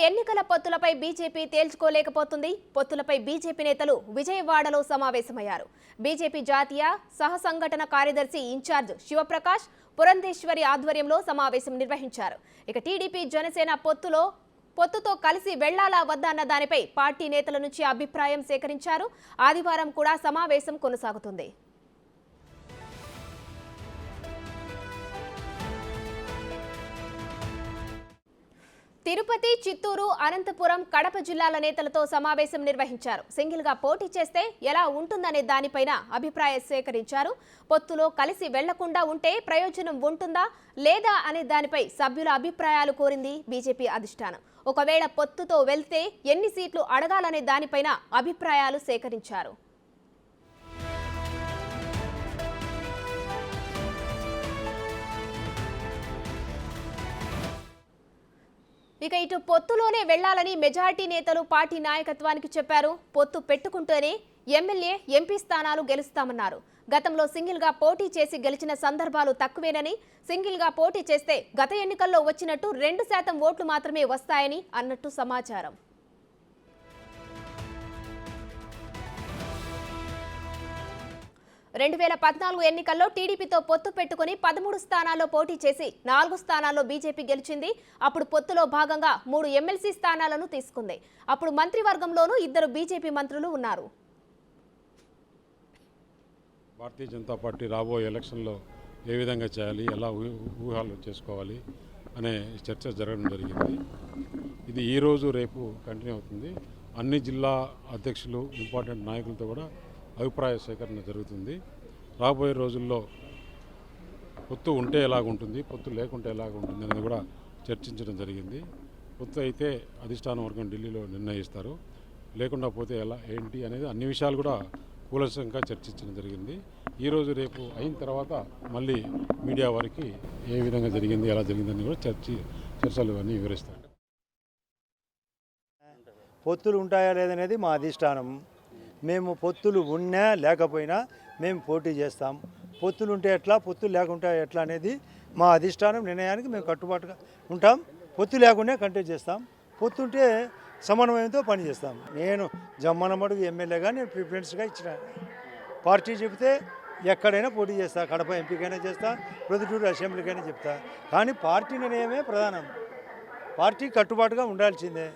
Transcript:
ఎన్నికల పొత్తులపై BJP తేల్చుకోలేకపోతుంది. పొత్తులపై BJP నేతలు విజయవాడలో సమావేశమయ్యారు. బీజేపీ జాతీయ సహసంఘటన కార్యదర్శి ఇన్ఛార్జ్ శివప్రకాష్ పురంధేశ్వరి ఆధ్వర్యంలో సమావేశం నిర్వహించారు. ఇక టీడీపీ జనసేన పొత్తుతో కలిసి వెళ్లాలా వద్దా అన్న దానిపై పార్టీ నేతల నుంచి అభిప్రాయం సేకరించారు. ఆదివారం కూడా సమావేశం కొనసాగుతుంది. తిరుపతి, చిత్తూరు, అనంతపురం, కడప జిల్లాల నేతలతో సమావేశం నిర్వహించారు. సింగిల్గా పోటీ చేస్తే ఎలా ఉంటుందనే దానిపైన అభిప్రాయం సేకరించారు. పొత్తులో కలిసి వెళ్లకుండా ఉంటే ప్రయోజనం ఉంటుందా లేదా అనే దానిపై సభ్యుల అభిప్రాయాలు కోరింది బీజేపీ అధిష్టానం. ఒకవేళ పొత్తుతో వెళ్తే ఎన్ని సీట్లు అడగాలనే దానిపైన అభిప్రాయాలు సేకరించారు. ఇక ఇటు పొత్తులోనే వెళ్లాలని మెజారిటీ నేతలు పార్టీ నాయకత్వానికి చెప్పారు. పొత్తు పెట్టుకుంటేనే ఎమ్మెల్యే, ఎంపీ స్థానాలు గెలుస్తామన్నారు. గతంలో సింగిల్గా పోటీ చేసి గెలిచిన సందర్భాలు తక్కువేనని, సింగిల్గా పోటీ చేస్తే గత ఎన్నికల్లో వచ్చినట్టు 2% ఓట్లు మాత్రమే వస్తాయని అన్నట్టు సమాచారం. 2014 ఎన్నికల్లో టీడీపీతో పొత్తు పెట్టుకుని 13 స్థానాల్లో పోటీ చేసి 4 స్థానాల్లో బీజేపీ గెలిచింది. అప్పుడు పొత్తులో భాగంగా 3 ఎమ్మెల్సీ స్థానాలను తీసుకుంది. అప్పుడు మంత్రివర్గంలోనూ 2 బీజేపీ మంత్రులు ఉన్నారు. భారతీయ జనతా పార్టీ రాబోయే ఎలక్షన్లో ఏ విధంగా చేయాలి, ఎలా ఊహాలు చేసుకోవాలి అనే చర్చ జరగడం జరిగింది. ఇది ఈరోజు రేపు కంటిన్యూ అవుతుంది. అన్ని జిల్లా అధ్యక్షులు, ఇంపార్టెంట్ నాయకులతో కూడా అభిప్రాయ సేకరణ జరుగుతుంది. రాబోయే రోజుల్లో పొత్తు ఉంటే ఎలాగుంటుంది, పొత్తు లేకుంటే ఎలాగుంటుంది అనేది కూడా చర్చించడం జరిగింది. పొత్తు అయితే అధిష్టాన వర్గం ఢిల్లీలో నిర్ణయిస్తారు, లేకుండా పోతే ఎలా ఏంటి అనేది అన్ని విషయాలు కూడా కూలంకషంగా చర్చించడం జరిగింది. ఈరోజు రేపు అయిన తర్వాత మళ్ళీ మీడియా వారికి ఏ విధంగా జరిగింది, ఎలా జరిగిందని కూడా చర్చలు అన్నీ వివరిస్తారు. పొత్తులు ఉంటాయా లేదనేది మా అధిష్టానం. మేము పొత్తులు ఉన్నా లేకపోయినా మేము పోటీ చేస్తాం. పొత్తులు ఉంటే ఎట్లా, పొత్తులు లేకుంటే ఎట్లా అనేది మా అధిష్టానం నిర్ణయానికి మేము కట్టుబాటుగా ఉంటాం. పొత్తు లేకుండా కంటెస్ట్ చేస్తాం, పొత్తుంటే సమన్వయంతో పనిచేస్తాం. నేను జమ్మనమడుగు ఎమ్మెల్యేగా నేను ప్రిఫరెన్స్గా ఇచ్చిన పార్టీ చెబితే ఎక్కడైనా పోటీ చేస్తా. కడప ఎంపీకైనా చేస్తా, ప్రొద్దుటూరు అసెంబ్లీకైనా చెప్తా. కానీ పార్టీ నిర్ణయమే ప్రధానం. పార్టీ కట్టుబాటుగా ఉండాల్సిందే.